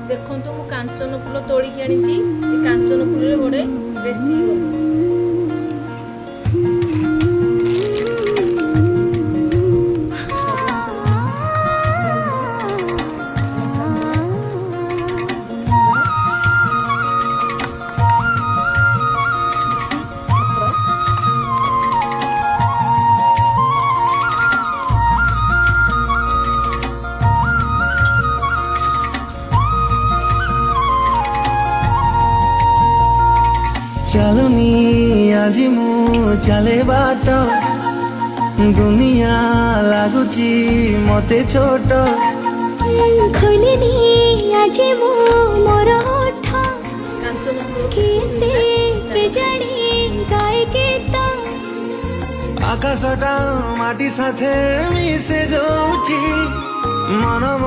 देखो मु कांचन फूल तोड़िकी आनी कांचन फूल गोटे रेसिपी बन चलुनी आज मु चले बाट दुनिया लगुची मते छोट खोलिनी आज मु मोर ओठ कांचन फूल किसे केजाणी गाए गीत आकाशटा माटी साथे मिसे जाउची मन